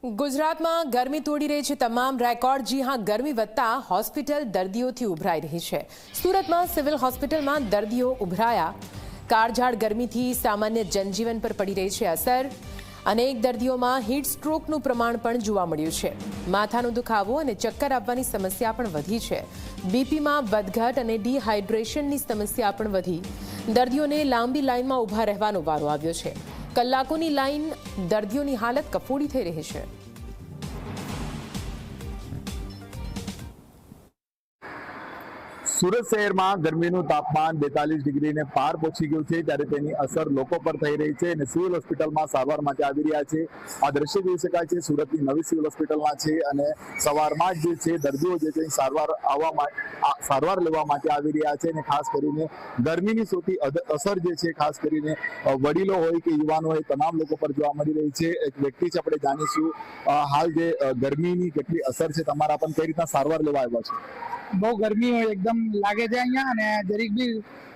ગુજરાતમાં ગરમી તોડી રહી છે તમામ રેકોર્ડ। જી હા, ગરમી વધતા હોસ્પિટલ દર્દીઓથી ઉભરાઈ રહી છે। સુરતમાં સિવિલ હોસ્પિટલમાં દર્દીઓ ઉભરાયા। કાળઝાળ ગરમીથી સામાન્ય જનજીવન પર પડી રહી છે અસર। અનેક દર્દીઓમાં હીટ સ્ટ્રોકનું પ્રમાણ પણ જોવા મળ્યું છે। માથાનો દુખાવો અને ચક્કર આવવાની સમસ્યા પણ વધી છે। બીપીમાં વધઘટ અને ડિહાઇડ્રેશનની સમસ્યા પણ વધી। દર્દીઓને લાંબી લાઇનમાં ઊભા રહેવાનો વારો આવ્યો છે। કલાકોની લાઇન દર્દીઓની હાલત કફોડી થઈ રહી છે। સુરત શહેરમાં ગરમીનું તાપમાન 42 ડિગ્રીને પાર પહોંચી ગયું છે, ત્યારે તેની અસર લોકો પર થઈ રહી છે અને સિવિલ હોસ્પિટલમાં સારવાર માટે આવી રહ્યા છે। આ દ્રશ્ય જોઈ શકાય છે, સુરતની નવી સિવિલ હોસ્પિટલમાં છે અને સવારમાં જ જે છે દર્દીઓ જે છે સારવાર લેવા માટે આવી રહ્યા છે અને ખાસ કરીને ગરમીની સૌથી અસર જે છે ખાસ કરીને વડીલો હોય કે યુવાનો હોય તમામ લોકો પર જોવા મળી રહી છે। એક વ્યક્તિ છે, આપણે જાણીશું હાલ જે ગરમીની કેટલી અસર છે તમારા પર, કઈ રીતના સારવાર લેવા આવ્યા છે? બહુ ગરમી હોય એકદમ લાગે છે અહીંયા, અને જરીક બી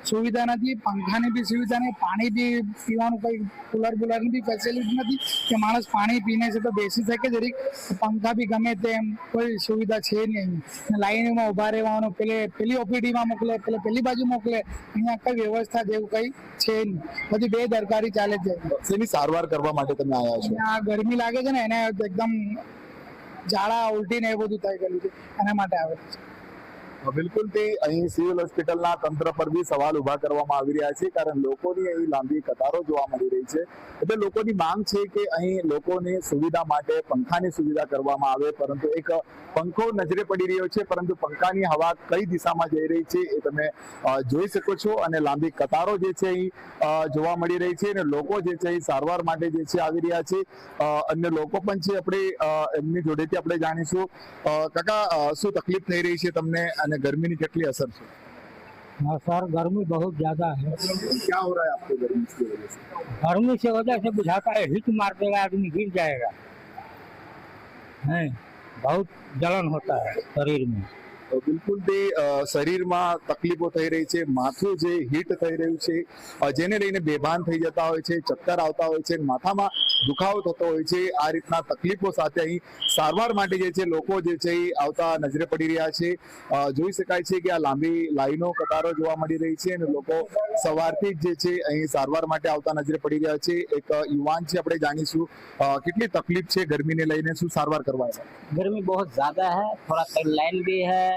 સુવિધા નથી, પંખાની બી સુવિધા નહીં, પાણી બી પીવાનું કંઈ કુલરની બી ફેસિલિટી નથી કે માણસ પાણી પીને છે તો બેસી શકે। જરીક પંખા બી ગમે તેમ કોઈ સુવિધા છે નહીં અહીંયા। લાઈનમાં ઊભા રહેવાનું, પેલી ઓપીડીમાં મોકલે, પેલી બાજુ મોકલે, અહીંયા કઈ વ્યવસ્થા જેવું કંઈ છે નહીં, બધી બેદરકારી ચાલે છે। શેની સારવાર કરવા માટે તમે આવ્યા છો? આ ગરમી લાગે છે ને એને એકદમ ઝાડા ઉલટી ને એ બધું થઈ ગયેલું છે, એના માટે આવે છે। બિલકુલ, તે અહીં સિવિલ હોસ્પિટલના તંત્ર પર બી સવાલ ઉભા કરવામાં આવી રહ્યા છે, કારણ લોકોની અહીં લાંબી કતારો જોવા મળી રહી છે। એટલે લોકોની માંગ છે કે અહીં લોકોની સુવિધા માટે પંખાની સુવિધા કરવામાં આવે, પરંતુ એક પંખો નજરે પડી રહ્યો છે, પરંતુ પંખાની હવા કઈ દિશામાં જઈ રહી છે એ તમે જોઈ શકો છો અને લાંબી કતારો જે છે અહીં જોવા મળી રહી છે અને લોકો જે છે એ સારવાર માટે જે છે આવી રહ્યા છે। અન્ય લોકો પણ છે, આપણે એમની જોડેથી આપણે જાણીશું। કાકા, શું તકલીફ થઈ રહી છે તમને અને गर्मी की कितनी असर है? हाँ सर, गर्मी बहुत ज्यादा है। क्या हो रहा है आपको गर्मी की वजह से? गर्मी से वजह से बुझाता है हिट मार देगा, आदमी गिर जाएगा, है बहुत जलन होता है शरीर में। બિલકુલ, તે શરીરમાં તકલીફો થઈ રહી છે, માથું જે હીટ થઈ રહ્યું છે જેને લઈને બેભાન થઈ જતા હોય છે, ચક્કર આવતા હોય છે, માથામાં દુખાવો થતો હોય છે। આ રીતના તકલીફો સાથે અહીં સારવાર માટે જે છે લોકો જે છે એ આવતા નજરે પડી રહ્યા છે। જોઈ શકાય છે કે આ લાંબી લાઈનો કતારો જોવા મળી રહી છે અને લોકો સવારથી જ જે છે અહીં સારવાર માટે આવતા નજરે પડી રહ્યા છે। એક યુવાન છે, આપણે જાણીશું કેટલી તકલીફ છે ગરમીને લઈને, શું સારવાર કરવા? गर्मी बहुत ज्यादा है, थोड़ा लाइन भी है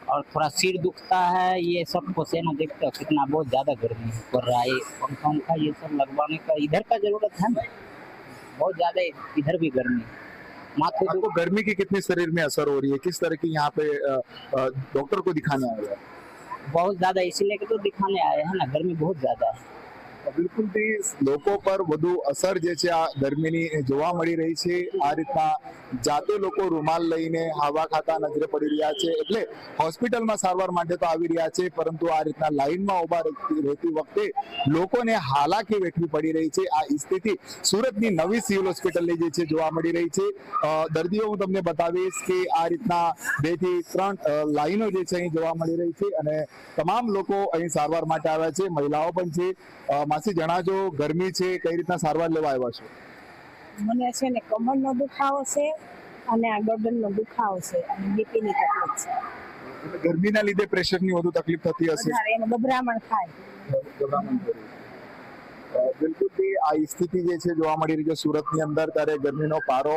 और थोड़ा सिर दुखता है, ये सब को से ना देखते हो कितना बहुत ज्यादा गर्मी पड़ रहा है। पंखा ये सब लगवाने का इधर का जरूरत है ना, बहुत ज्यादा इधर भी गर्मी। माथे को गर्मी की कितनी शरीर में असर हो रही है, किस तरह की यहाँ पे डॉक्टर को दिखाने आए हैं? बहुत ज्यादा इसीलिए तो दिखाने आए हैं ना, गर्मी बहुत ज्यादा है। બિલકુલ, તે લોકો પર વધુ અસર જે છે આ ગરમીની જોવા મળી રહી છે। આ રીતના જાતે લોકો રૂમાલ લઈને હવા ખાતા નજરે પડી રહ્યા છે, એટલે હોસ્પિટલમાં સારવાર માટે તો આવી રહ્યા છે, પરંતુ આ રીતના લાઈનમાં ઊભા રહેતી વખતે લોકોને હાલાકી વેઠવી પડી રહી છે। આ સ્થિતિ સુરતની નવી સિવિલ હોસ્પિટલની જે છે જોવા મળી રહી છે। દર્દીઓ હું તમને બતાવીશ કે આ રીતના 2 થી 3 લાઈનો જે છે અહીં જોવા મળી રહી છે અને તમામ લોકો અહીં સારવાર માટે આવ્યા છે, મહિલાઓ પણ છે। માસી, જણાવજો, ગરમી છે, કઈ રીતના સારવાર લેવા આવ્યા છો? મને છે ને કમરનો દુખાવો છે અને આ ગરદનનો દુખાવો છે અને બીપીની તકલીફ છે। ગરમીના લીધે પ્રેશરની વધુ તકલીફ થતી હશે? એનું ગભરામણ થાય। બિલકુલ, આ સ્થિતિ જે છે જોવા મળી રહી છે સુરતની અંદર, ત્યારે ગરમીનો પારો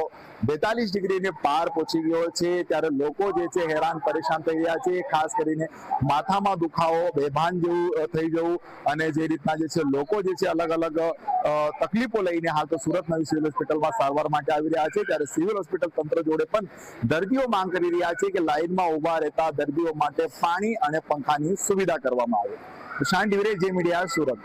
42 ડિગ્રીને પાર પહોંચી ગયો છે, ત્યારે લોકો જે છે હેરાન પરેશાન થઈ રહ્યા છે। ખાસ કરીને માથામાં દુખાવો, બેભાન જેવું થઈ જવું અને જે રીતના જે છે લોકો જે છે અલગ અલગ તકલીફો લઈને હાલ તો સુરત નવી સિવિલ હોસ્પિટલમાં સારવાર માટે આવી રહ્યા છે। ત્યારે સિવિલ હોસ્પિટલ તંત્ર જોડે પણ દર્દીઓ માંગ કરી રહ્યા છે કે લાઈનમાં ઊભા રહેતા દર્દીઓ માટે પાણી અને પંખાની સુવિધા કરવામાં આવે। શાન ડિવરે, જે મીડિયા, સુરત।